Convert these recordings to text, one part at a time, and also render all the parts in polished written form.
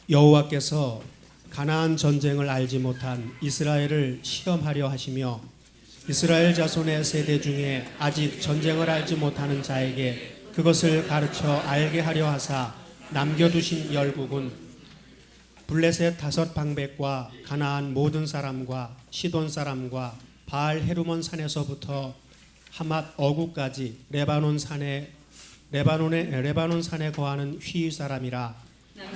여호와께서 가나안 전쟁을 알지 못한 이스라엘을 시험하려 하시며 이스라엘 자손의 세대 중에 아직 전쟁을 알지 못하는 자에게 그것을 가르쳐 알게 하려 하사 남겨두신 열국은 블레셋 5방백과 가나안 모든 사람과 시돈 사람과 바알 헤르몬 산에서부터 하맛 어구까지 레바논 산에 거하는 휘 사람이라.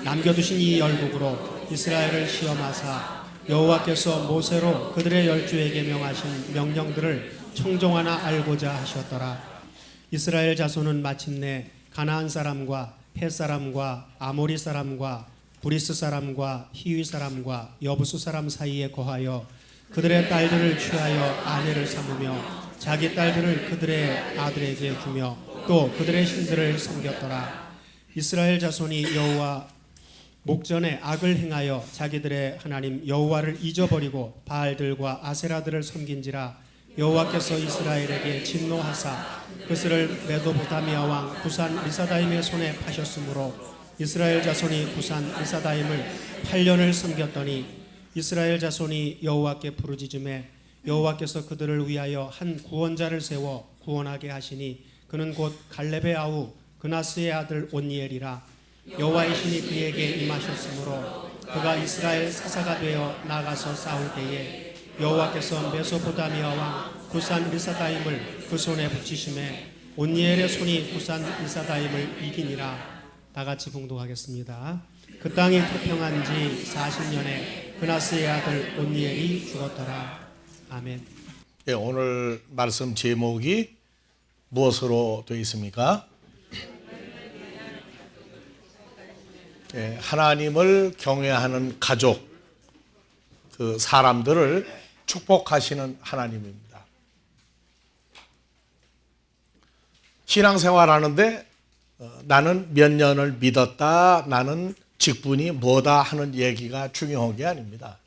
남겨두신 이 열국으로 이스라엘을 시험하사 여호와께서 모세로 그들의 열조에게 명하신 명령들을 청종하나 알고자 하셨더라. 이스라엘 자손은 마침내 가나안 사람과 헷 사람과 아모리 사람과 브리스 사람과 히위 사람과 여부수 사람 사이에 거하여 그들의 딸들을 취하여 아내를 삼으며 자기 딸들을 그들의 아들에게 주며 또 그들의 신들을 섬겼더라. 이스라엘 자손이 여호와 목전에 악을 행하여 자기들의 하나님 여호와를 잊어버리고 바알들과 아세라들을 섬긴지라. 여호와께서 이스라엘에게 진노하사 그스를 메소포타미아 왕 구산 리사다임의 손에 파셨으므로 이스라엘 자손이 구산 리사다임을 8년을 섬겼더니 이스라엘 자손이 여호와께 부르짖음에 여호와께서 그들을 위하여 한 구원자를 세워 구원하게 하시니 그는 곧 갈렙의 아우 그나스의 아들 온니엘이라. 여호와의 신이 그에게 임하셨으므로 그가 이스라엘 사사가 되어 나가서 싸울 때에 여호와께서 메소포타미아 왕 구산 리사다임을 그 손에 붙이심에 온니엘의 손이 구산 리사다임을 이기니라. 다 같이 봉독하겠습니다. 그 땅이 태평한 지 40년에 그나스의 아들 온니엘이 죽었더라. 아멘. 예, 오늘 말씀 제목이 무엇으로 되어 있습니까? 예, 하나님을 경외하는 가족, 그 사람들을 축복하시는 하나님입니다. 신앙생활 하는데 나는 몇 년을 믿었다, 나는 직분이 뭐다 하는 얘기가 중요한 게 아닙니다.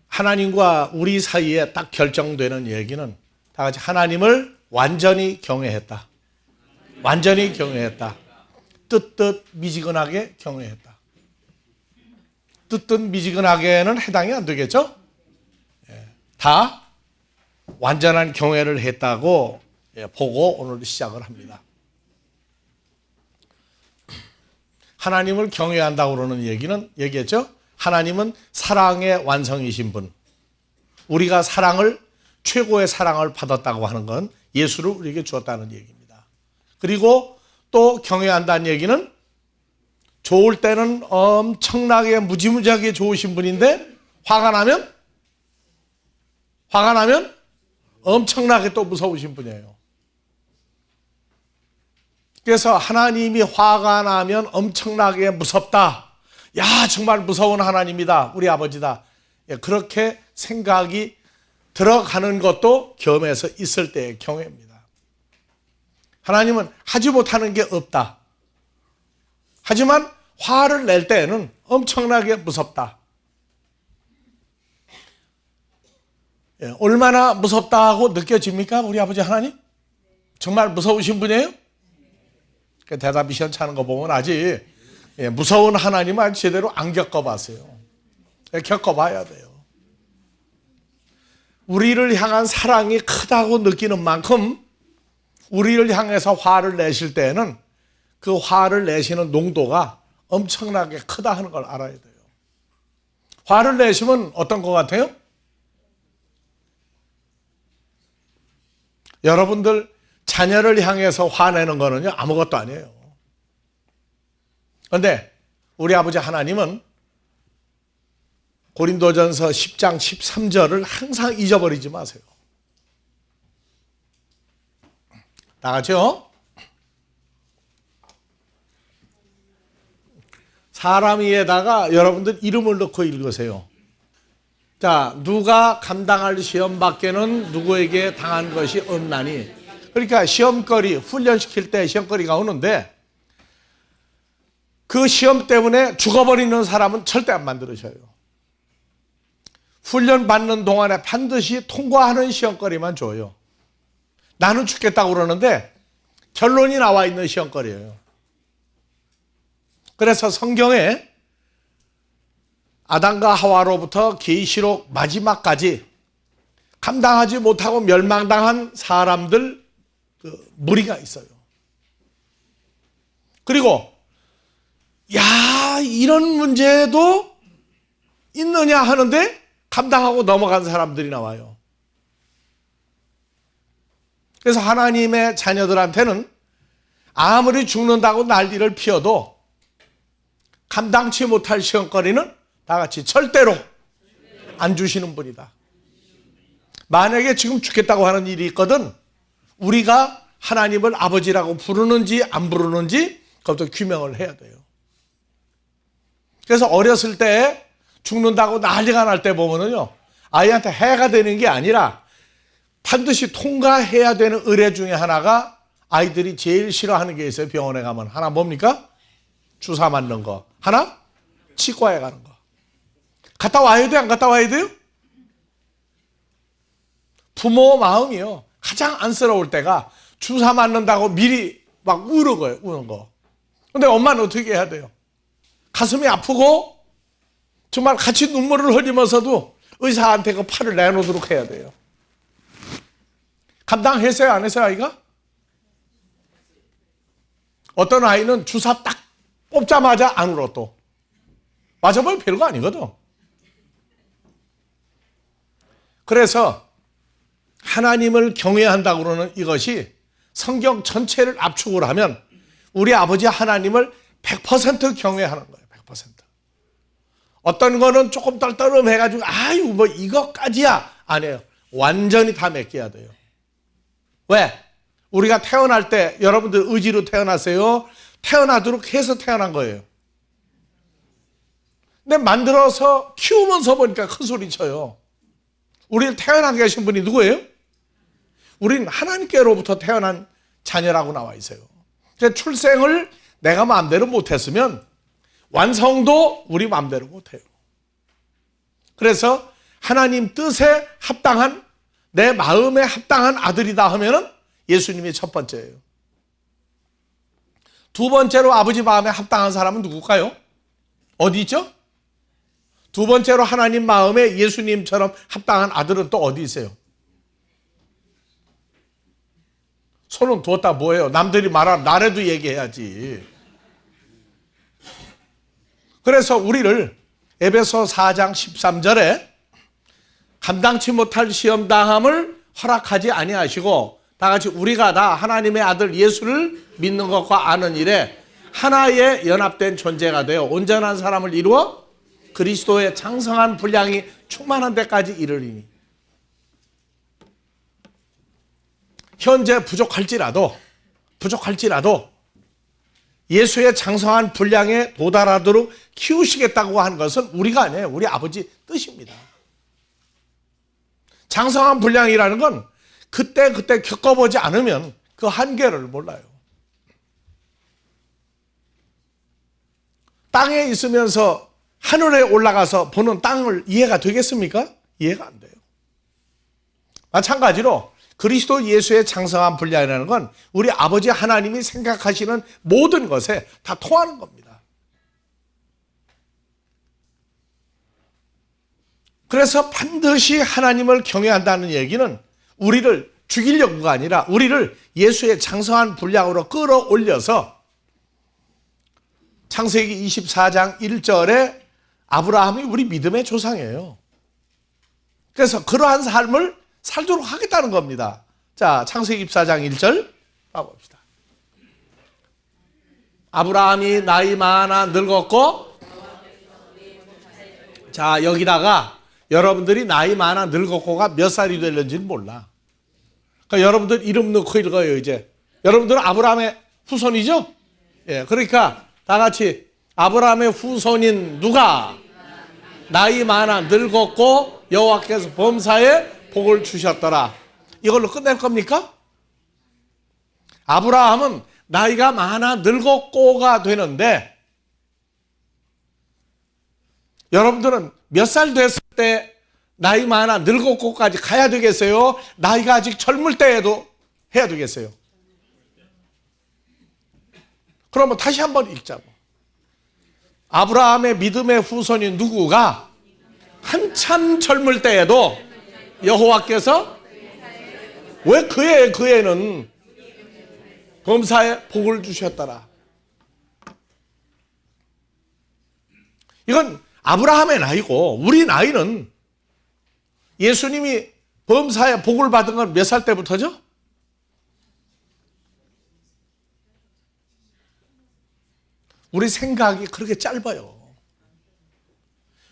하나님과 우리 사이에 딱 결정되는 얘기는 다 같이 하나님을 완전히 경외했다. 완전히 경외했다. 뜨뜻 미지근하게 경외했다. 뜨뜻 미지근하게는 해당이 안 되겠죠? 다 완전한 경외를 했다고 보고 오늘 시작을 합니다. 하나님을 경외한다고 그러는 얘기는 얘기했죠? 하나님은 사랑의 완성이신 분. 우리가 최고의 사랑을 받았다고 하는 건 예수를 우리에게 주었다는 얘기입니다. 그리고 또 경외한다는 얘기는 좋을 때는 엄청나게 무지무지하게 좋으신 분인데 화가 나면 엄청나게 또 무서우신 분이에요. 그래서 하나님이 화가 나면 엄청나게 무섭다. 야, 정말 무서운 하나님이다. 우리 아버지다. 그렇게 생각이 들어가는 것도 겸해서 있을 때의 경외입니다. 하나님은 하지 못하는 게 없다. 하지만 화를 낼 때에는 엄청나게 무섭다. 얼마나 무섭다고 느껴집니까? 우리 아버지 하나님? 정말 무서우신 분이에요? 대답이 시원찮은 거 보면 아직 무서운 하나님은 아직 제대로 안 겪어봤어요. 겪어봐야 돼요. 우리를 향한 사랑이 크다고 느끼는 만큼 우리를 향해서 화를 내실 때에는 그 화를 내시는 농도가 엄청나게 크다 하는 걸 알아야 돼요. 화를 내시면 어떤 것 같아요? 여러분들 자녀를 향해서 화내는 거는요 아무것도 아니에요. 그런데 우리 아버지 하나님은 고린도전서 10장 13절을 항상 잊어버리지 마세요. 다 같이요. 사람 위에다가 여러분들 이름을 넣고 읽으세요. 자, 누가 감당할 시험 밖에는 누구에게 당한 것이 없나니. 그러니까 시험거리, 훈련시킬 때 시험거리가 오는데 그 시험 때문에 죽어버리는 사람은 절대 안 만들으셔요. 훈련 받는 동안에 반드시 통과하는 시험거리만 줘요. 나는 죽겠다고 그러는데 결론이 나와 있는 시험거리예요. 그래서 성경에 아담과 하와로부터 계시록 마지막까지 감당하지 못하고 멸망당한 사람들 무리가 있어요. 그리고 야, 이런 문제도 있느냐 하는데 감당하고 넘어간 사람들이 나와요. 그래서 하나님의 자녀들한테는 아무리 죽는다고 난리를 피워도 감당치 못할 시험거리는 다 같이 절대로 안 주시는 분이다. 만약에 지금 죽겠다고 하는 일이 있거든, 우리가 하나님을 아버지라고 부르는지 안 부르는지 그것도 규명을 해야 돼요. 그래서 어렸을 때 죽는다고 난리가 날 때 보면은요, 아이한테 해가 되는 게 아니라 반드시 통과해야 되는 의례 중에 하나가 아이들이 제일 싫어하는 게 있어요. 병원에 가면. 하나 뭡니까? 주사 맞는 거. 하나? 치과에 가는 거. 갔다 와야 돼요? 안 갔다 와야 돼요? 부모 마음이요, 가장 안쓰러울 때가 주사 맞는다고 미리 막 우는 거예요. 우는 거. 근데 엄마는 어떻게 해야 돼요? 가슴이 아프고 정말 같이 눈물을 흘리면서도 의사한테 그 팔을 내놓도록 해야 돼요. 감당했어요? 안 했어요, 아이가? 어떤 아이는 주사 딱 뽑자마자 안 울어 또. 맞아보면 별거 아니거든. 그래서 하나님을 경외한다고 그러는 이것이 성경 전체를 압축을 하면 우리 아버지 하나님을 100% 경외하는 거예요. 100%. 어떤 거는 조금 떨떠름해가지고 아유 뭐 이것까지야 안 해요. 완전히 다 맡겨야 돼요. 왜? 우리가 태어날 때 여러분들 의지로 태어났어요? 태어나도록 해서 태어난 거예요. 근데 만들어서 키우면서 보니까 큰 소리 쳐요. 우리를 태어나게 하신 분이 누구예요? 우린 하나님께로부터 태어난 자녀라고 나와 있어요. 그래서 출생을 내가 마음대로 못했으면 완성도 우리 마음대로 못해요. 그래서 하나님 뜻에 합당한, 내 마음에 합당한 아들이다 하면은 예수님이 첫 번째예요. 두 번째로 아버지 마음에 합당한 사람은 누굴까요? 어디 있죠? 두 번째로 하나님 마음에 예수님처럼 합당한 아들은 또 어디 있어요? 손은 두었다 뭐예요? 남들이 말하면 나라도 얘기해야지. 그래서 우리를 에베소 4장 13절에 감당치 못할 시험당함을 허락하지 아니하시고 다 같이 우리가 다 하나님의 아들 예수를 믿는 것과 아는 일에 하나의 연합된 존재가 되어 온전한 사람을 이루어 그리스도의 장성한 분량이 충만한 데까지 이르리니. 현재 부족할지라도 예수의 장성한 분량에 도달하도록 키우시겠다고 하는 것은 우리가 아니에요. 우리 아버지 뜻입니다. 장성한 분량이라는 건 그때 겪어보지 않으면 그 한계를 몰라요. 땅에 있으면서 하늘에 올라가서 보는 땅을 이해가 되겠습니까? 이해가 안 돼요. 마찬가지로 그리스도 예수의 장성한 분량이라는 건 우리 아버지 하나님이 생각하시는 모든 것에 다 통하는 겁니다. 그래서 반드시 하나님을 경외한다는 얘기는 우리를 죽이려고가 아니라 우리를 예수의 장성한 분량으로 끌어올려서 창세기 24장 1절에 아브라함이 우리 믿음의 조상이에요. 그래서 그러한 삶을 살도록 하겠다는 겁니다. 자, 창세기 24장 1절 봐봅시다. 아브라함이 나이 많아 늙었고, 자, 여기다가 여러분들이 나이 많아 늙었고가 몇 살이 되는지는 몰라. 그러니까 여러분들 이름 넣고 읽어요, 이제. 여러분들은 아브라함의 후손이죠? 예, 그러니까 다 같이 아브라함의 후손인 누가 나이 많아 늙었고 여호와께서 범사에 복을 주셨더라. 이걸로 끝낼 겁니까? 아브라함은 나이가 많아 늙었고가 되는데 여러분들은 몇 살 됐을 때 나이 많아 늙었고까지 가야 되겠어요? 나이가 아직 젊을 때에도 해야 되겠어요? 그러면 다시 한번 읽자고. 아브라함의 믿음의 후손인 누구가 한참 젊을 때에도 여호와께서 왜 그의 범사에 복을 주셨더라. 이건 아브라함의 나이고 우리 나이는 예수님이 범사에 복을 받은 건 몇 살 때부터죠? 우리 생각이 그렇게 짧아요.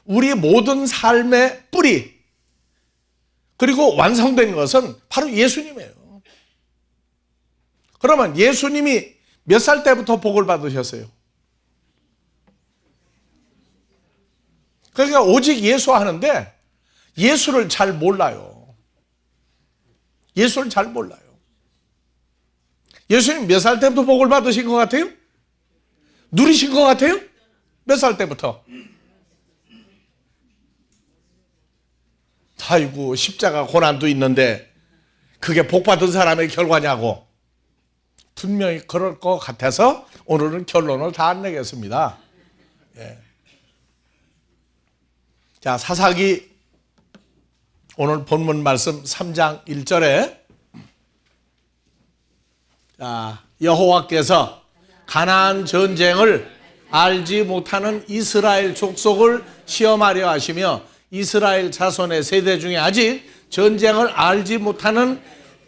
우리 모든 삶의 뿌리 그리고 완성된 것은 바로 예수님이에요. 그러면 예수님이 몇 살 때부터 복을 받으셨어요? 그러니까 오직 예수 하는데 예수를 잘 몰라요. 예수를 잘 몰라요. 예수님 몇 살 때부터 복을 받으신 것 같아요? 누리신 것 같아요? 몇 살 때부터? 아이고 십자가 고난도 있는데 그게 복 받은 사람의 결과냐고. 분명히 그럴 것 같아서 오늘은 결론을 다 안 내겠습니다. 예. 자, 사사기 오늘 본문 말씀 3장 1절에 자, 여호와께서 가나안 전쟁을 알지 못하는 이스라엘 족속을 시험하려 하시며 이스라엘 자손의 세대 중에 아직 전쟁을 알지 못하는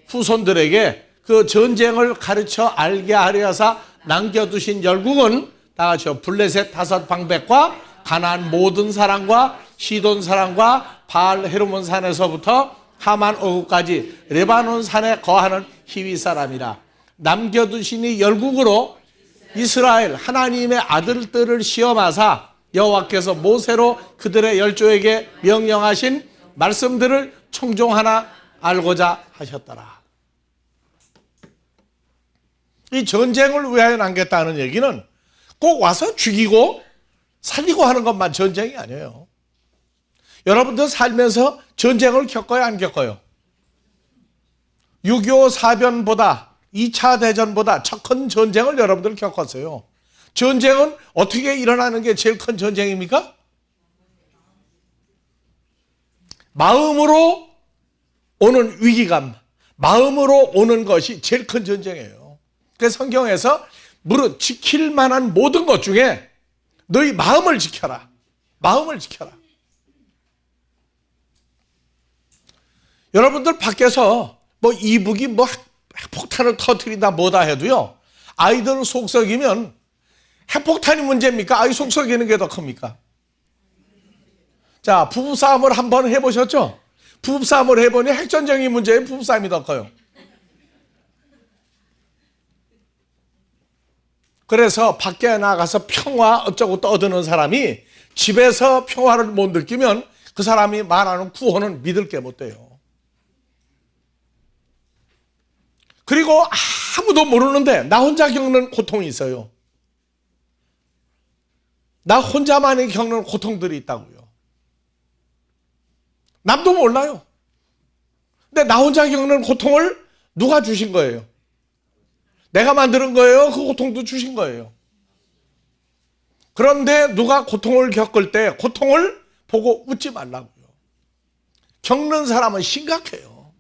후손들에게 그 전쟁을 가르쳐 알게 하려 하사 남겨두신 열국은 다 같이요. 블레셋 5 방백과 가나안 모든 사람과 시돈 사람과 바알 헤르몬 산에서부터 하만 어구까지 레바논 산에 거하는 히위 사람이라. 남겨두시니 열국으로 이스라엘 하나님의 아들들을 시험하사 여호와께서 모세로 그들의 열조에게 명령하신 말씀들을 청종하나 알고자 하셨더라. 이 전쟁을 위하여 남겼다는 얘기는 꼭 와서 죽이고 살리고 하는 것만 전쟁이 아니에요. 여러분들 살면서 전쟁을 겪어요, 안 겪어요? 6.25 사변보다 2차 대전보다 더 큰 전쟁을 여러분들 겪었어요. 전쟁은 어떻게 일어나는 게 제일 큰 전쟁입니까? 마음으로 오는 위기감, 마음으로 오는 것이 제일 큰 전쟁이에요. 그래서 성경에서 무릇 지킬 만한 모든 것 중에 너희 마음을 지켜라. 마음을 지켜라. 여러분들 밖에서 뭐 이북이 뭐 핵폭탄을 터뜨린다 뭐다 해도요. 아이들 속썩이면 핵폭탄이 문제입니까? 아이 속썩이는 게 더 큽니까? 자, 부부싸움을 한번 해보셨죠? 부부싸움을 해보니 핵전쟁이 문제예요? 부부싸움이 더 커요? 그래서 밖에 나가서 평화 어쩌고 떠드는 사람이 집에서 평화를 못 느끼면 그 사람이 말하는 구호는 믿을 게 못 돼요. 그리고 아무도 모르는데 나 혼자 겪는 고통이 있어요. 나 혼자만이 겪는 고통들이 있다고요. 남도 몰라요. 근데 나 혼자 겪는 고통을 누가 주신 거예요? 내가 만드는 거예요? 그 고통도 주신 거예요. 그런데 누가 고통을 겪을 때 고통을 보고 웃지 말라고요. 겪는 사람은 심각해요.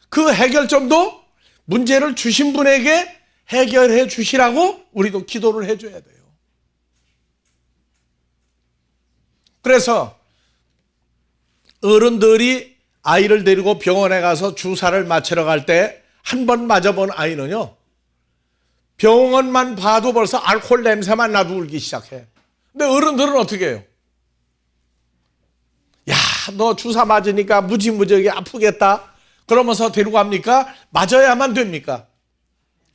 그 해결점도 문제를 주신 분에게 해결해 주시라고 우리도 기도를 해줘야 돼요. 그래서 어른들이 아이를 데리고 병원에 가서 주사를 맞으러 갈 때 한 번 맞아본 아이는요, 병원만 봐도 벌써 알코올 냄새만 나도 울기 시작해. 근데 어른들은 어떻게 해요? 야, 너 주사 맞으니까 무지무지하게 아프겠다. 그러면서 데리고 갑니까? 맞아야만 됩니까?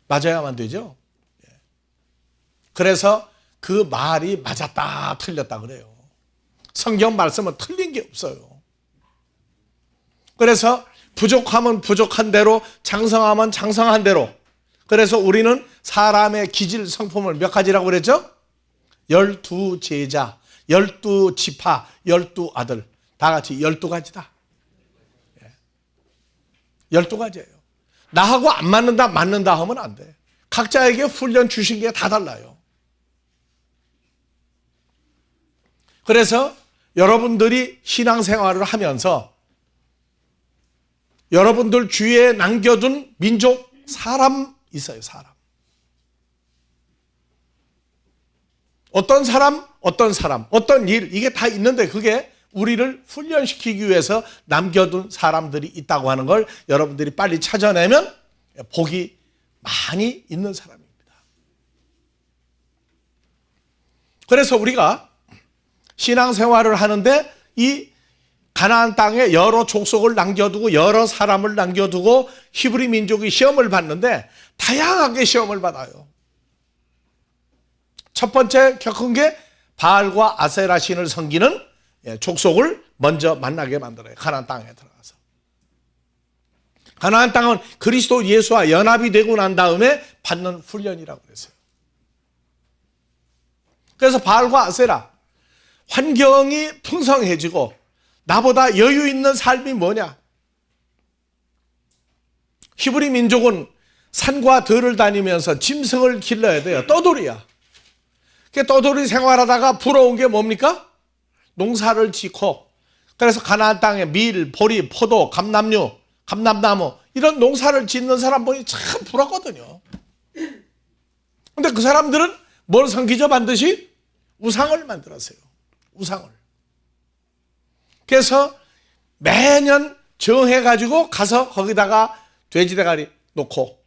맞아야만 되죠. 그래서 그 말이 맞았다 틀렸다 그래요. 성경 말씀은 틀린 게 없어요. 그래서 부족하면 부족한 대로, 장성하면 장성한 대로. 그래서 우리는 사람의 기질 성품을 몇 가지라고 그랬죠? 12제자, 12지파, 12아들. 다 같이 12가지다. 12가지예요. 나하고 안 맞는다, 맞는다 하면 안 돼. 각자에게 훈련 주신 게 다 달라요. 그래서 여러분들이 신앙생활을 하면서 여러분들 주위에 남겨둔 민족 사람 있어요. 사람. 어떤 사람, 어떤 일, 이게 다 있는데 그게 우리를 훈련시키기 위해서 남겨둔 사람들이 있다고 하는 걸 여러분들이 빨리 찾아내면 복이 많이 있는 사람입니다. 그래서 우리가 신앙생활을 하는데 이 가나안 땅에 여러 족속을 남겨두고 여러 사람을 남겨두고 히브리 민족이 시험을 받는데 다양하게 시험을 받아요. 첫 번째 겪은 게 바알과 아세라 신을 섬기는 족속을 먼저 만나게 만들어요. 가나안 땅에 들어가서. 가나안 땅은 그리스도 예수와 연합이 되고 난 다음에 받는 훈련이라고 그랬어요. 그래서 바알과 아세라, 환경이 풍성해지고 나보다 여유 있는 삶이 뭐냐? 히브리 민족은 산과 들을 다니면서 짐승을 길러야 돼요. 떠돌이야. 떠돌이 생활하다가 부러운 게 뭡니까? 농사를 짓고, 그래서 가나안 땅에 밀, 보리, 포도, 감람나무 이런 농사를 짓는 사람 보니 참 부럽거든요. 근데 그 사람들은 뭘 섬기죠? 반드시 우상을 만들었어요. 우상을. 그래서 매년 정해가지고 가서 거기다가 돼지 대가리 놓고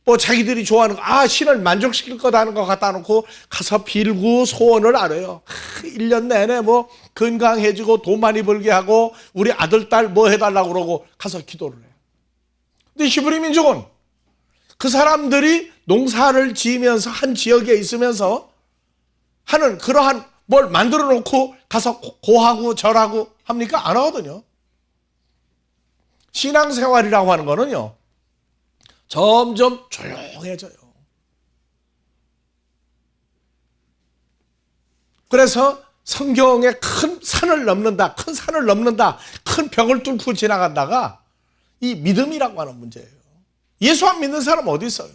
뭐 자기들이 좋아하는 거, 신을 만족시킬 거다 하는 거 갖다 놓고 가서 빌고 소원을 알아요. 1년 내내 뭐 건강해지고 돈 많이 벌게 하고 우리 아들, 딸 뭐 해달라고 그러고 가서 기도를 해요. 근데 히브리 민족은 그 사람들이 농사를 지으면서 한 지역에 있으면서 하는 그러한 뭘 만들어 놓고 가서 고하고 절하고 합니까? 안 하거든요. 신앙생활이라고 하는 거는요, 점점 조용해져요. 그래서 성경에 큰 산을 넘는다, 큰 벽을 뚫고 지나간다가 이 믿음이라고 하는 문제예요. 예수 안 믿는 사람 어디 있어요?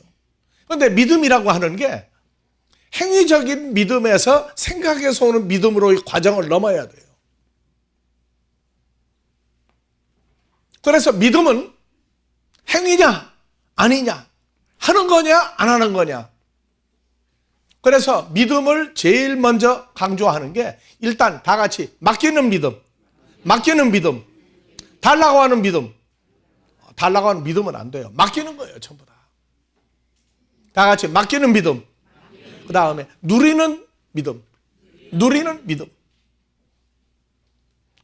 그런데 믿음이라고 하는 게 행위적인 믿음에서 생각에서 오는 믿음으로의 과정을 넘어야 돼요. 그래서 믿음은 행위냐 아니냐, 하는 거냐 안 하는 거냐. 그래서 믿음을 제일 먼저 강조하는 게 일단 다 같이 맡기는 믿음, 달라고 하는 믿음. 달라고 하는 믿음은 안 돼요. 맡기는 거예요, 전부 다. 다 같이 맡기는 믿음. 그 다음에 누리는 믿음.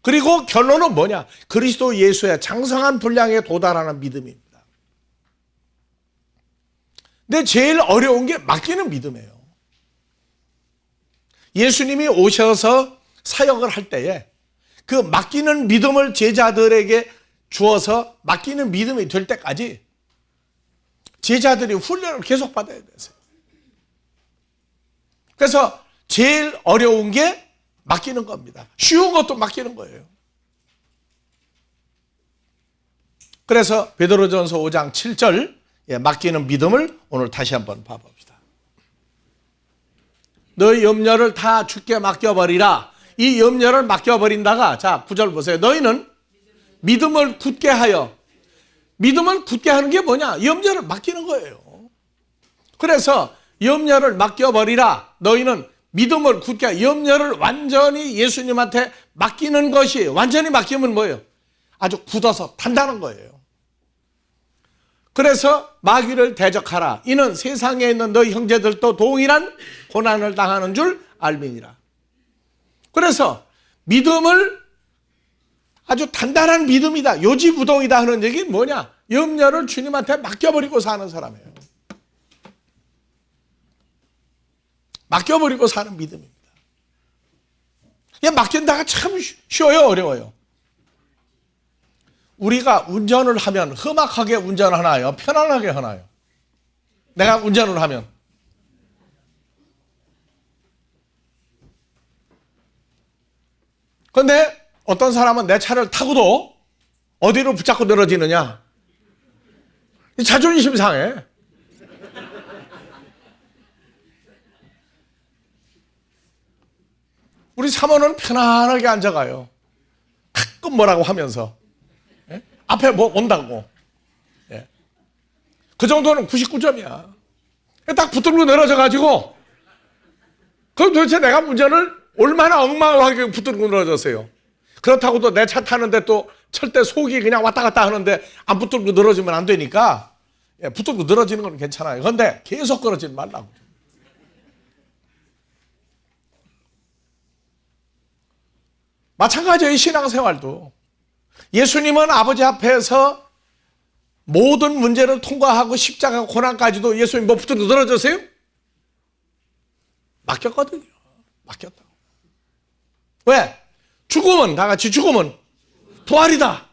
그리고 결론은 뭐냐? 그리스도 예수의 장성한 분량에 도달하는 믿음입니다. 근데 제일 어려운 게 맡기는 믿음이에요. 예수님이 오셔서 사역을 할 때에 그 맡기는 믿음을 제자들에게 주어서 맡기는 믿음이 될 때까지 제자들이 훈련을 계속 받아야 됐어요. 그래서 제일 어려운 게 맡기는 겁니다. 쉬운 것도 맡기는 거예요. 그래서 베드로전서 5장 7절 맡기는 믿음을 오늘 다시 한번 봐봅시다. 너희 염려를 다 주께 맡겨버리라. 이 염려를 맡겨버린다가, 자 9절 보세요. 너희는 믿음을 굳게 하여. 믿음을 굳게 하는 게 뭐냐? 염려를 맡기는 거예요. 그래서 염려를 맡겨버리라. 너희는 믿음을 굳게 하여. 염려를 완전히 예수님한테 맡기는 것이, 완전히 맡기면 뭐예요? 아주 굳어서 단단한 거예요. 그래서 마귀를 대적하라. 이는 세상에 있는 너희 형제들도 동일한 고난을 당하는 줄 알미니라. 그래서 믿음을 아주 단단한 믿음이다, 요지부동이다 하는 얘기는 뭐냐? 염려를 주님한테 맡겨버리고 사는 사람이에요. 맡겨버리고 사는 믿음입니다. 맡긴다가 참 쉬워요, 어려워요? 우리가 운전을 하면 험악하게 운전하나요? 편안하게 하나요? 내가 운전을 하면. 그런데 어떤 사람은 내 차를 타고도 어디로 붙잡고 늘어지느냐? 자존심 상해. 우리 사모는 편안하게 앉아가요. 가끔 뭐라고 하면서. 예? 앞에 뭐 온다고. 예. 그 정도는 99점이야. 딱 붙들고 늘어져가지고, 그럼 도대체 내가 운전을 얼마나 엉망하게 붙들고 늘어졌어요. 그렇다고 또 내 차 타는데 또 철대 속이 그냥 왔다 갔다 하는데 안 붙들고 늘어지면 안 되니까, 예, 붙들고 늘어지는 건 괜찮아요. 그런데 계속 그러지 말라고. 마찬가지예요. 신앙생활도. 예수님은 아버지 앞에서 모든 문제를 통과하고 십자가 고난까지도 예수님 뭐 붙들고 늘어졌어요? 맡겼거든요. 맡겼다고. 왜? 죽음은, 다 같이 죽음은 부활이다.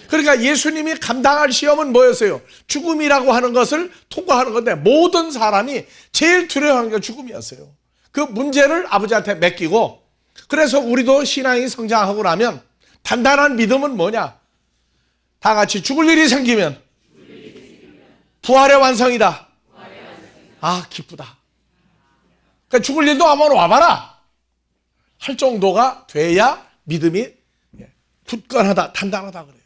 그러니까 예수님이 감당할 시험은 뭐였어요? 죽음이라고 하는 것을 통과하는 건데, 모든 사람이 제일 두려워하는 게 죽음이었어요. 그 문제를 아버지한테 맡기고, 그래서 우리도 신앙이 성장하고 나면 단단한 믿음은 뭐냐? 다 같이 죽을 일이 생기면 부활의 완성이다. 아, 기쁘다. 그러니까 죽을 일도 한번 와봐라 할 정도가 돼야 믿음이 굳건하다, 단단하다 그래요.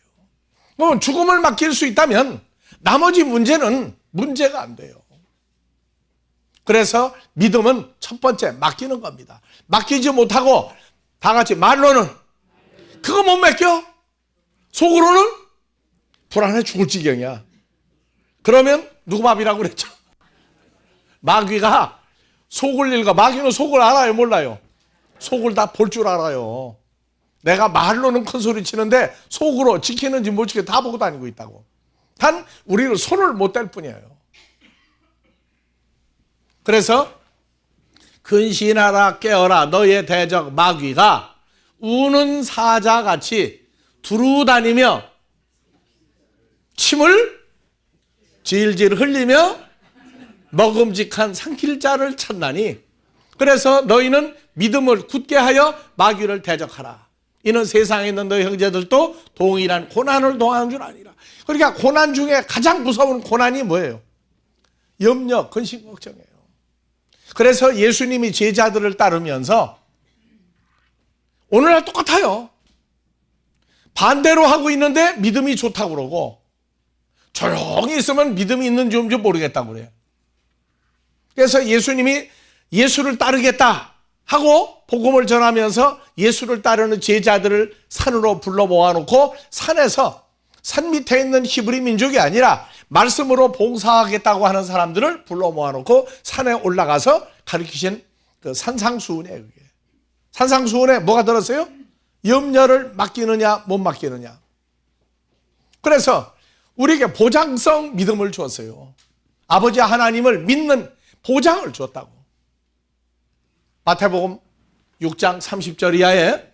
그럼 죽음을 맡길 수 있다면 나머지 문제는 문제가 안 돼요. 그래서 믿음은 첫 번째 맡기는 겁니다. 맡기지 못하고 다 같이 말로는 그거 못 맡겨? 속으로는 불안해 죽을 지경이야. 그러면 누구 밥이라고 그랬죠? 마귀가 속을 읽어. 마귀는 속을 알아요, 몰라요? 속을 다 볼 줄 알아요. 내가 말로는 큰 소리 치는데 속으로 지키는지 못 지키는지 다 보고 다니고 있다고. 단 우리는 손을 못 댈 뿐이에요. 그래서 근신하라 깨어라 너의 대적 마귀가 우는 사자같이 두루다니며 침을 질질 흘리며 먹음직한 삼킬 자를 찾나니, 그래서 너희는 믿음을 굳게 하여 마귀를 대적하라. 이는 세상에 있는 너희 형제들도 동일한 고난을 당하는 줄 아니라. 그러니까 고난 중에 가장 무서운 고난이 뭐예요? 염려, 근심, 걱정이에요. 그래서 예수님이 제자들을 따르면서 오늘날 똑같아요. 반대로 하고 있는데 믿음이 좋다고 그러고, 조용히 있으면 믿음이 있는지 없는지 모르겠다고 그래요. 그래서 예수님이 예수를 따르겠다 하고 복음을 전하면서 예수를 따르는 제자들을 산으로 불러 모아놓고, 산에서 산 밑에 있는 히브리 민족이 아니라 말씀으로 봉사하겠다고 하는 사람들을 불러 모아놓고 산에 올라가서 가르치신 그 산상수훈이에요. 그게. 산상수훈에 뭐가 들었어요? 염려를 맡기느냐 못 맡기느냐. 그래서 우리에게 보장성 믿음을 주었어요. 아버지 하나님을 믿는 보장을 주었다고. 마태복음 6장 30절 이하에,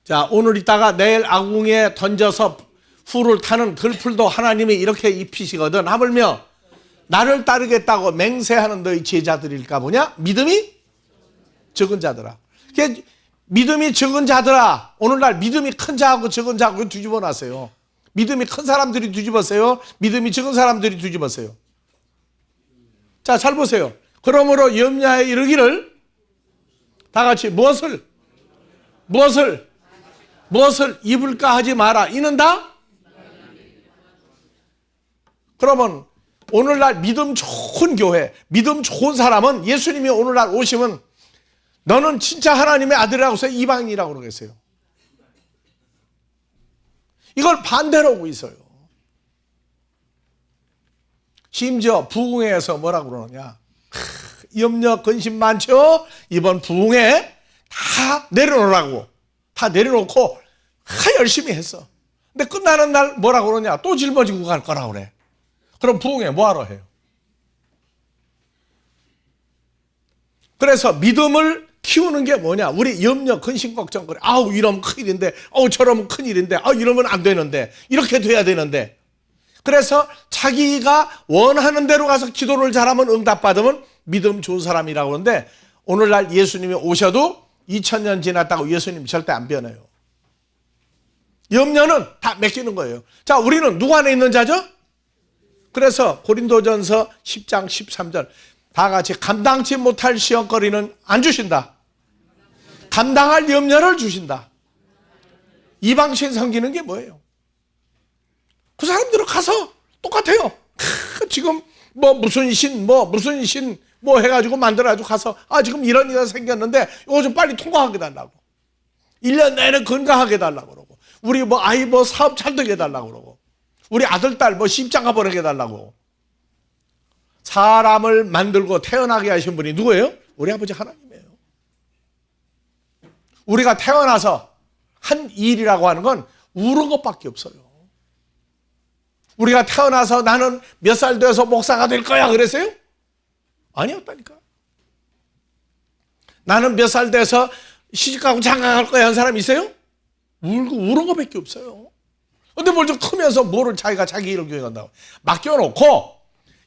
자, 오늘 있다가 내일 아궁이에 던져서 풀을 타는 들풀도 하나님이 이렇게 입히시거든. 하물며 나를 따르겠다고 맹세하는 너희 제자들일까 보냐? 믿음이 적은 자들아. 믿음이 적은 자들아. 오늘날 믿음이 큰 자하고 적은 자하고 뒤집어 놨어요. 믿음이 큰 사람들이 뒤집었어요. 믿음이 적은 사람들이 뒤집었어요. 자, 잘 보세요. 그러므로 염려에 이르기를 다 같이 무엇을 입을까 하지 마라. 이는 다? 그러면 오늘날 믿음 좋은 교회, 믿음 좋은 사람은 예수님이 오늘날 오시면 너는 진짜 하나님의 아들이라고 해서 이방인이라고 그러겠어요. 이걸 반대로 하고 있어요. 심지어 부흥회에서 뭐라고 그러느냐. 염려 근심 많죠? 이번 부흥회 다 내려놓으라고. 다 내려놓고 열심히 했어. 근데 끝나는 날 뭐라고 그러냐. 또 짊어지고 갈 거라고 그래. 그럼 부흥회 뭐하러 해요? 그래서 믿음을 키우는 게 뭐냐? 우리 염려, 근심, 걱정, 그래. 아우, 이러면 큰일인데, 아우, 저러면 큰일인데, 아우, 이러면 안 되는데, 이렇게 돼야 되는데. 그래서 자기가 원하는 대로 가서 기도를 잘하면 응답받으면 믿음 좋은 사람이라고 하는데, 오늘날 예수님이 오셔도 2000년 지났다고 예수님 절대 안 변해요. 염려는 다 맡기는 거예요. 자, 우리는 누구 안에 있는 자죠? 그래서 고린도전서 10장 13절 다 같이 감당치 못할 시험거리는 안 주신다. 감당할 염려를 주신다. 이방신 섬기는 게 뭐예요? 그 사람들은 가서 똑같아요. 지금 무슨 신 해가지고 만들어가지고 가서 지금 이런 일이 생겼는데 이거 좀 빨리 통과하게 달라고. 1년 내내 건강하게 해달라고 그러고, 우리 아이 사업 잘 되게 해달라고 그러고, 우리 아들, 딸 십자가 보내게 해달라고. 사람을 만들고 태어나게 하신 분이 누구예요? 우리 아버지 하나님이에요. 우리가 태어나서 한 일이라고 하는 건 우는 것밖에 없어요. 우리가 태어나서 나는 몇 살 돼서 목사가 될 거야 그랬어요? 아니었다니까. 나는 몇 살 돼서 시집가고 장가갈 거야 한 사람 있어요? 울고 우는 것밖에 없어요. 근데 뭘 좀 크면서 뭐를 자기가 자기 일을 교육한다고 맡겨놓고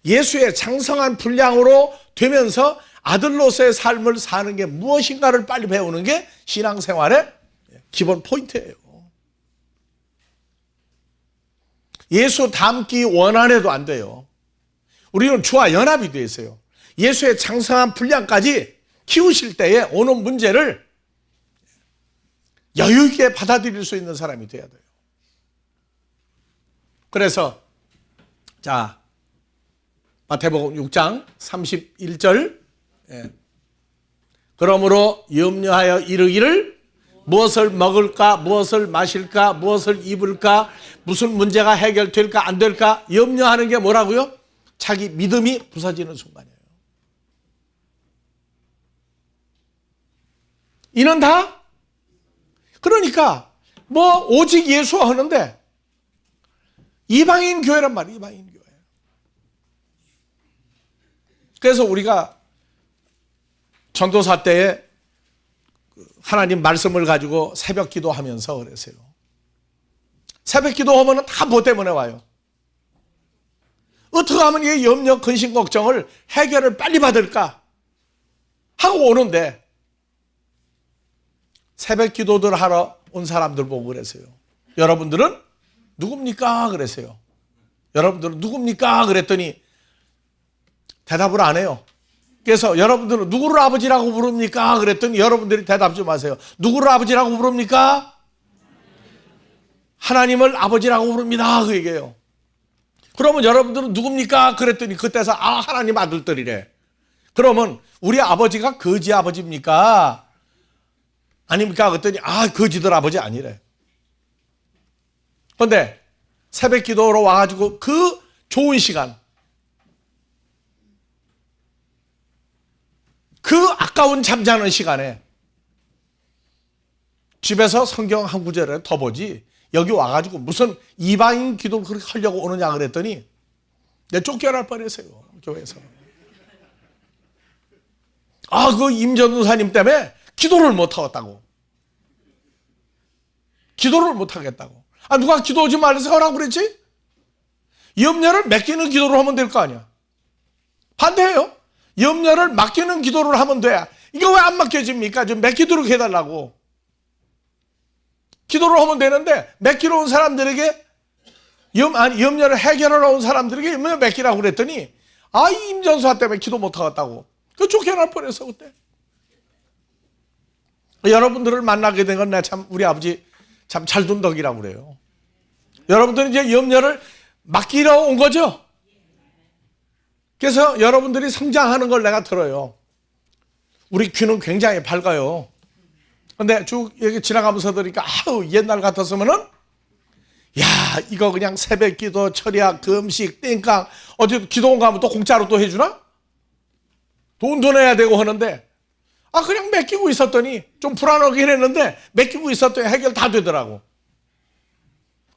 예수의 장성한 분량으로 되면서 아들로서의 삶을 사는 게 무엇인가를 빨리 배우는 게 신앙생활의 기본 포인트예요. 예수 닮기 원한해도 안 돼요. 우리는 주와 연합이 되어 있어요. 예수의 장성한 분량까지 키우실 때에 오는 문제를 여유 있게 받아들일 수 있는 사람이 돼야 돼요. 그래서 마태복음 6장 31절 그러므로 염려하여 이르기를 무엇을 먹을까, 무엇을 마실까, 무엇을 입을까, 무슨 문제가 해결될까 안 될까 염려하는 게 뭐라고요? 자기 믿음이 부서지는 순간이에요. 이는 다 그러니까 오직 예수 하는데 이방인 교회란 말이에요. 이방인 교회. 그래서 우리가 전도사 때에 하나님 말씀을 가지고 새벽 기도하면서 그랬어요. 새벽 기도하면 다 뭐 때문에 와요? 어떻게 하면 이 염려, 근심, 걱정을 해결을 빨리 받을까 하고 오는데 새벽 기도들 하러 온 사람들 보고 그랬어요. 여러분들은 누굽니까? 그랬어요. 여러분들은 누굽니까? 그랬더니 대답을 안 해요. 그래서 여러분들은 누구를 아버지라고 부릅니까? 그랬더니 여러분들이 대답 좀 하세요. 누구를 아버지라고 부릅니까? 하나님을 아버지라고 부릅니다. 그 얘기예요. 그러면 여러분들은 누굽니까? 그랬더니 그때서 하나님 아들들이래. 그러면 우리 아버지가 거지 아버지입니까? 아닙니까? 그랬더니 거지들 아버지 아니래. 그런데 새벽 기도로 와가지고 그 좋은 시간, 그 아까운 잠자는 시간에 집에서 성경 한 구절을 더 보지 여기 와가지고 무슨 이방인 기도를 그렇게 하려고 오느냐 그랬더니 내 쫓겨날 뻔했어요. 교회에서. 그 임전도사님 때문에 기도를 못 하겠다고. 기도를 못 하겠다고. 누가 기도하지 말아서 하라고 그랬지? 염려를 맡기는 기도를 하면 될 거 아니야. 반대예요. 염려를 맡기는 기도를 하면 돼. 이거 왜 안 맡겨집니까? 좀 맡기도록 해달라고. 기도를 하면 되는데 맡기러 온 사람들에게 염려를 해결하러 온 사람들에게 염려 맡기라고 그랬더니 이 임전사 때문에 기도 못 하겠다고. 그 쫓겨날 뻔했어 그때. 여러분들을 만나게 된 건 내가 참 우리 아버지 참 잘 둔 덕이라고 그래요. 여러분들은 이제 염려를 맡기러 온 거죠. 그래서 여러분들이 성장하는 걸 내가 들어요. 우리 귀는 굉장히 밝아요. 근데 쭉 여기 지나가면서 들으니까 옛날 같았으면은 이거 그냥 새벽 기도, 철야, 금식, 땡깡 어디 기도원 가면 또 공짜로 또 해주나? 돈도 내야 되고 하는데 그냥 맡기고 있었더니 좀 불안하긴 했는데 맡기고 있었더니 해결 다 되더라고.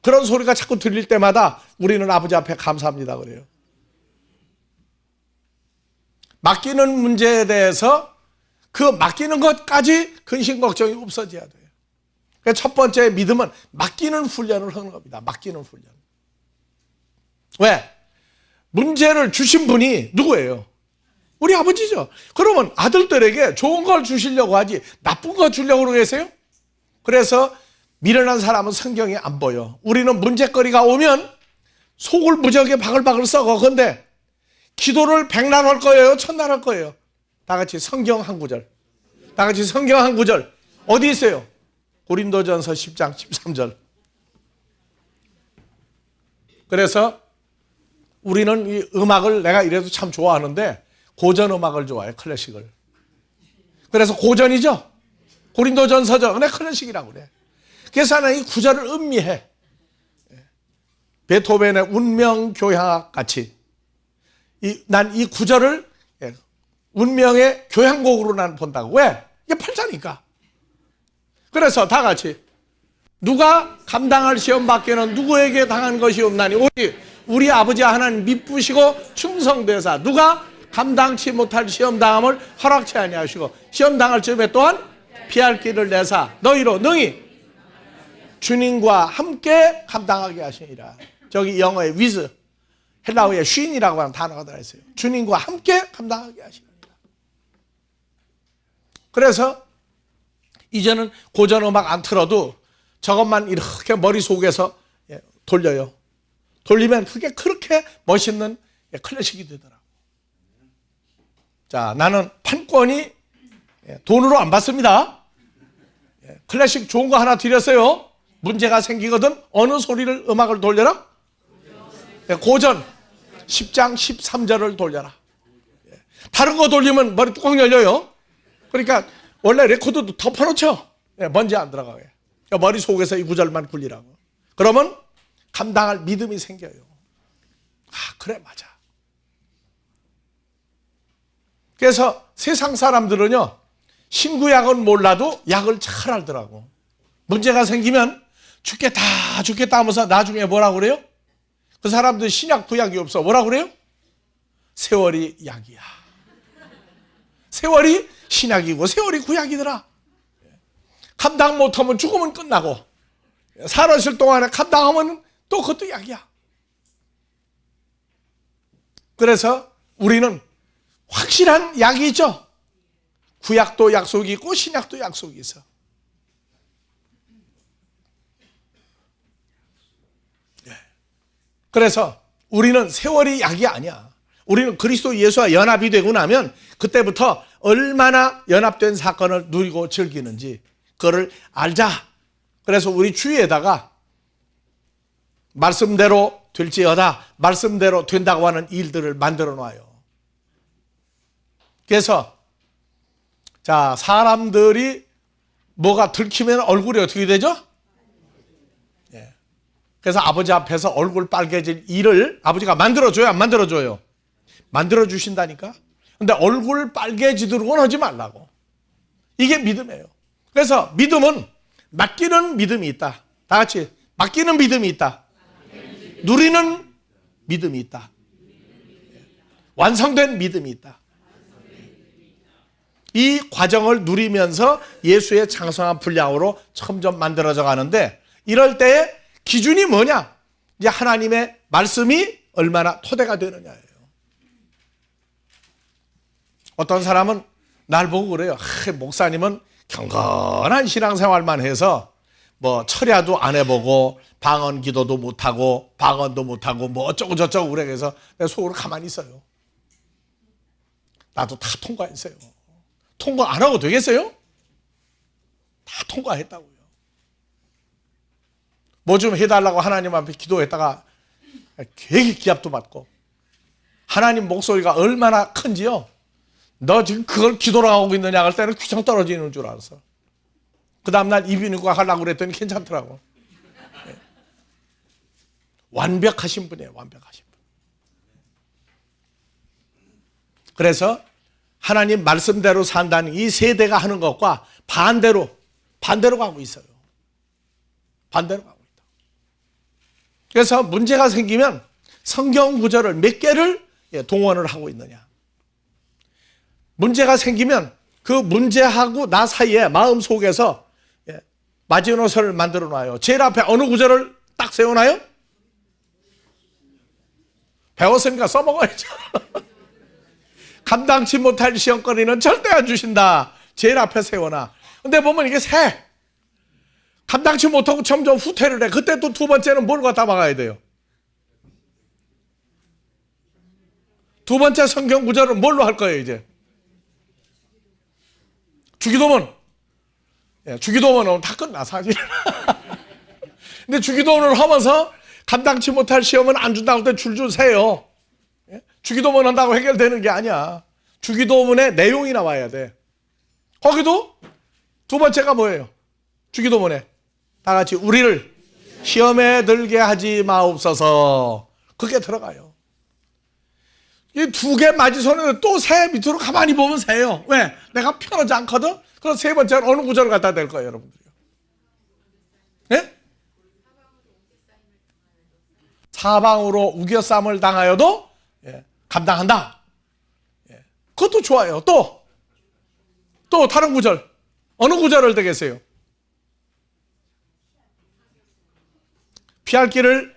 그런 소리가 자꾸 들릴 때마다 우리는 아버지 앞에 감사합니다 그래요. 맡기는 문제에 대해서 그 맡기는 것까지 근심 걱정이 없어져야 돼요. 그래서 첫 번째 믿음은 맡기는 훈련을 하는 겁니다. 맡기는 훈련. 왜? 문제를 주신 분이 누구예요? 우리 아버지죠. 그러면 아들들에게 좋은 걸 주시려고 하지 나쁜 거 주려고 그러겠어요? 그래서 미련한 사람은 성경이 안 보여. 우리는 문제거리가 오면 속을 무지하게 바글바글 썩어. 근데 기도를 백날 할 거예요? 천날 할 거예요? 다 같이 성경 한 구절. 다 같이 성경 한 구절. 어디 있어요? 고린도전서 10장 13절. 그래서 우리는 이 음악을 내가 이래도 참 좋아하는데 고전 음악을 좋아해, 클래식을. 그래서 고전이죠. 고린도전서죠. 근데 클래식이라고 그래. 그래서 나는 이 구절을 음미해. 베토벤의 운명교향악 같이 난 이 구절을 운명의 교향곡으로 난 본다고. 왜? 이게 팔자니까. 그래서 다 같이 누가 감당할 시험 밖에는 누구에게 당한 것이 없나니 오직 우리 아버지 하나님 미쁘시고 충성되사 누가 감당치 못할 시험 당함을 허락치 아니하시고 시험 당할 즈음에 또한 피할 길을 내사 너희로 능히 주님과 함께 감당하게 하시니라. 저기 영어의 with, 헬라어의 쉰이라고 하는 단어가 들어있어요. 주님과 함께 감당하게 하시니라. 그래서 이제는 고전 음악 안 틀어도 저것만 이렇게 머릿속에서 돌려요. 돌리면 그게 그렇게 멋있는 클래식이 되더라고요. 자, 나는 판권이 돈으로 안 받습니다. 클래식 좋은 거 하나 드렸어요. 문제가 생기거든 어느 소리를 음악을 돌려라? 고전 10장 13절을 돌려라. 다른 거 돌리면 머리 뚜껑 열려요. 그러니까 원래 레코드도 덮어놓죠. 먼지 안 들어가게. 머릿속에서 이 구절만 굴리라고. 그러면 감당할 믿음이 생겨요. 아, 그래, 맞아. 그래서 세상 사람들은요, 신구약은 몰라도 약을 잘 알더라고. 문제가 생기면 죽겠다 하면서 나중에 뭐라고 그래요? 그 사람들 신약 구약이 없어. 뭐라고 그래요? 세월이 약이야. 세월이 신약이고 세월이 구약이더라. 감당 못하면 죽으면 끝나고 살았을 동안에 감당하면 또 그것도 약이야. 그래서 우리는 확실한 약이 있죠. 구약도 약속이 있고 신약도 약속이 있어. 그래서 우리는 세월이 약이 아니야. 우리는 그리스도 예수와 연합이 되고 나면 그때부터 얼마나 연합된 사건을 누리고 즐기는지 그거를 알자. 그래서 우리 주위에다가 말씀대로 될지어다, 말씀대로 된다고 하는 일들을 만들어 놔요. 그래서 자, 사람들이 뭐가 들키면 얼굴이 어떻게 되죠? 그래서 아버지 앞에서 얼굴 빨개질 일을 아버지가 만들어줘요, 안 만들어줘요? 만들어주신다니까? 근데 얼굴 빨개지도록은 하지 말라고. 이게 믿음이에요. 그래서 믿음은 맡기는 믿음이 있다. 다 같이 맡기는 믿음이 있다. 누리는 믿음이 있다. 완성된 믿음이 있다. 이 과정을 누리면서 예수의 장성한 분량으로 점점 만들어져 가는데 이럴 때의 기준이 뭐냐? 이제 하나님의 말씀이 얼마나 토대가 되느냐예요. 어떤 사람은 날 보고 그래요. 목사님은 경건한 신앙생활만 해서 뭐 철야도 안 해보고 방언 기도도 못하고 방언도 못하고 뭐 어쩌고 저쩌고 그래. 그래서 내 속으로 가만히 있어요. 나도 다 통과했어요. 통과 안 하고 되겠어요? 다 통과했다고요. 뭐 좀 해달라고 하나님 앞에 기도했다가 되게 기합도 받고 하나님 목소리가 얼마나 큰지요. 너 지금 그걸 기도로 하고 있느냐 할 때는 귀청 떨어지는 줄 알았어. 그 다음날 이비인후과 하려고 그랬더니 괜찮더라고. 네. 완벽하신 분이에요. 완벽하신 분. 그래서 하나님 말씀대로 산다는 이 세대가 하는 것과 반대로 가고 있어요. 반대로 가고 있다. 그래서 문제가 생기면 성경 구절을 몇 개를 동원을 하고 있느냐. 문제가 생기면 그 문제하고 나 사이에 마음속에서 마지노선을 만들어 놔요. 제일 앞에 어느 구절을 딱 세워놔요? 배웠으니까 써먹어야죠. 감당치 못할 시험거리는 절대 안 주신다. 제일 앞에 세워놔. 근데 보면 이게 감당치 못하고 점점 후퇴를 해. 그때 또 두 번째는 뭘 갖다 막아야 돼요? 두 번째 성경 구절은 뭘로 할 거예요, 이제? 주기도문. 예, 주기도문은 다 끝나, 사실. 근데 주기도문을 하면서 감당치 못할 시험은 안 준다고 할 때 줄줄 세요. 예? 주기도문 한다고 해결되는 게 아니야. 주기도문의 내용이 나와야 돼. 거기도 두 번째가 뭐예요? 주기도문에 다 같이 우리를 시험에 들게 하지 마옵소서. 그게 들어가요. 이 두 개 맞이서는 또 새 밑으로 가만히 보면 새요. 왜? 내가 편하지 않거든? 그래서 세 번째는 어느 구절을 갖다 댈 거예요, 여러분들이요? 예? 사방으로 우겨쌈을 당하여도 감당한다. 그것도 좋아요. 또 다른 구절. 어느 구절을 되겠어요? 피할 길을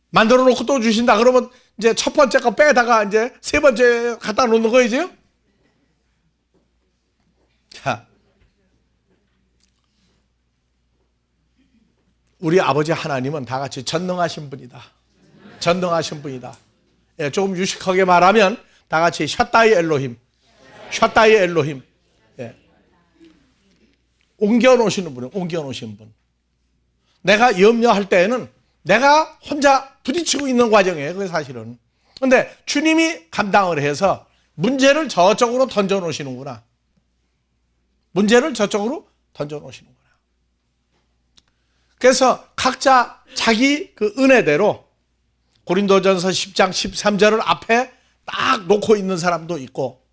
만들어 놓고 또 주신다. 그러면 이제 첫 번째 거 빼다가 이제 세 번째 갖다 놓는 거이죠? 자, 우리 아버지 하나님은 다 같이 전능하신 분이다. 전능하신 분이다. 예, 조금 유식하게 말하면 다 같이 샤다이 엘로힘. 샤다이 엘로힘. 예. 옮겨 놓으시는 분이에요. 옮겨 놓으시는 분. 내가 염려할 때에는 내가 혼자 부딪히고 있는 과정이에요. 그게 사실은. 근데 주님이 감당을 해서 문제를 저쪽으로 던져 놓으시는구나. 문제를 저쪽으로 던져 놓으시는구나. 그래서 각자 자기 그 은혜대로 고린도전서 10장 13절을 앞에 딱 놓고 있는 사람도 있고,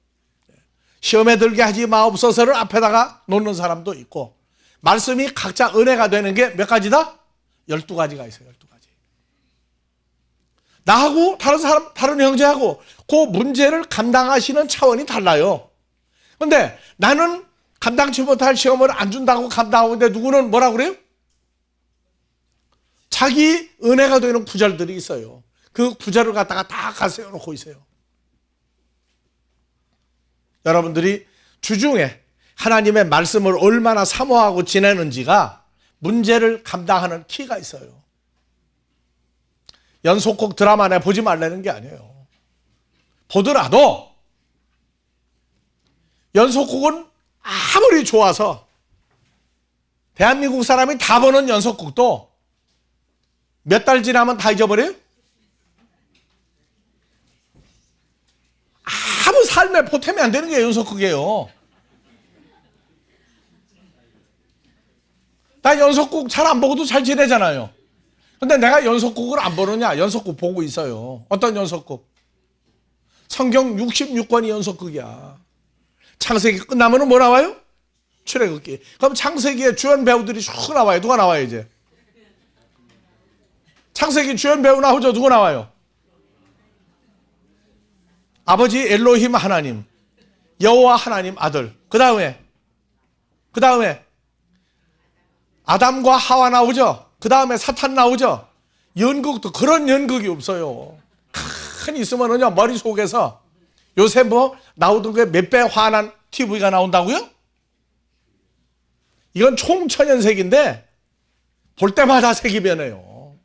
시험에 들게 하지 마옵소서를 앞에다가 놓는 사람도 있고, 말씀이 각자 은혜가 되는 게 몇 가지다? 12가지가 있어요. 12가지. 나하고 다른 사람, 다른 형제하고 그 문제를 감당하시는 차원이 달라요. 그런데 나는 감당치 못할 시험을 안 준다고 감당하고 있는데 누구는 뭐라 그래요? 자기 은혜가 되는 구절들이 있어요. 그 구절을 갖다가 다 가세워 놓고 있어요. 여러분들이 주중에 하나님의 말씀을 얼마나 사모하고 지내는지가 문제를 감당하는 키가 있어요. 연속곡 드라마 내 보지 말라는 게 아니에요. 보더라도 연속곡은 아무리 좋아서 대한민국 사람이 다 보는 연속곡도 몇 달 지나면 다 잊어버려요? 아무 삶에 보탬이 안 되는 게 연속극이에요. 나 연속극 잘 안 보고도 잘 지내잖아요. 근데 내가 연속극을 안 보느냐? 연속극 보고 있어요. 어떤 연속극? 성경 66권이 연속극이야. 창세기 끝나면 뭐 나와요? 출애굽기. 그럼 창세기에 주연 배우들이 쭉 나와요. 누가 나와요 이제? 창세기 주연 배우 나오죠? 누구 나와요? 아버지 엘로힘 하나님, 여호와 하나님 아들. 그 다음에 아담과 하와 나오죠? 그 다음에 사탄 나오죠? 연극도 그런 연극이 없어요. 가만히 있으면은요, 머릿속에서 요새 뭐 나오던 게 몇 배 환한 TV가 나온다고요? 이건 총천연색인데 볼 때마다 색이 변해요.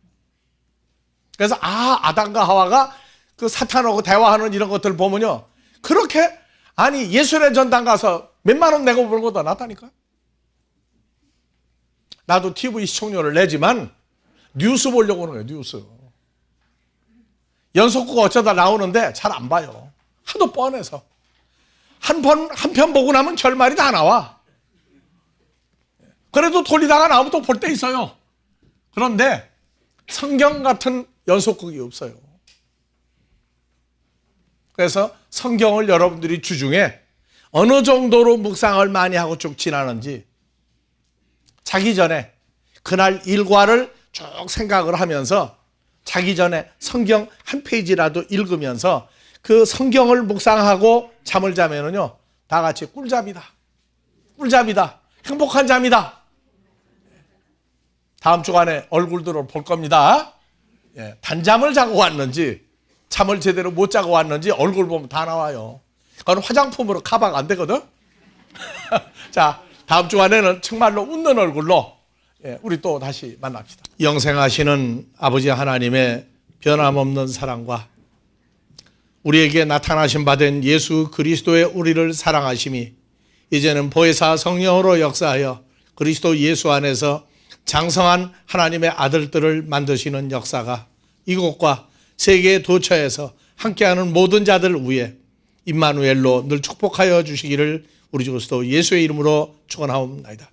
그래서 아담과 하와가 그 사탄하고 대화하는 이런 것들을 보면요, 그렇게 아니 예술의 전당 가서 몇만 원 내고 보는 것도 낫다니까. 나도 TV 시청료를 내지만 뉴스 보려고 하는 거예요. 뉴스 연속극 어쩌다 나오는데 잘 안 봐요. 하도 뻔해서 한 편 보고 나면 결말이 다 나와. 그래도 돌리다가 나오면 또 볼 때 있어요. 그런데 성경 같은 연속극이 없어요. 그래서 성경을 여러분들이 주중에 어느 정도로 묵상을 많이 하고 쭉 지나는지 자기 전에 그날 일과를 쭉 생각을 하면서 자기 전에 성경 한 페이지라도 읽으면서 그 성경을 묵상하고 잠을 자면은요, 다 같이 꿀잠이다. 꿀잠이다. 행복한 잠이다. 다음 주간에 얼굴들을 볼 겁니다. 예, 단잠을 자고 왔는지 잠을 제대로 못 자고 왔는지 얼굴 보면 다 나와요. 그건 화장품으로 커버가 안 되거든. 자, 다음 주간에는 정말로 웃는 얼굴로 우리 또 다시 만납시다. 영생하시는 아버지 하나님의 변함없는 사랑과 우리에게 나타나신 바 된 예수 그리스도의 우리를 사랑하심이 이제는 보혜사 성령으로 역사하여 그리스도 예수 안에서 장성한 하나님의 아들들을 만드시는 역사가 이곳과 세계에 도처에서 함께하는 모든 자들 위에 임마누엘로 늘 축복하여 주시기를 우리 주 그리스도 예수의 이름으로 축원하옵나이다.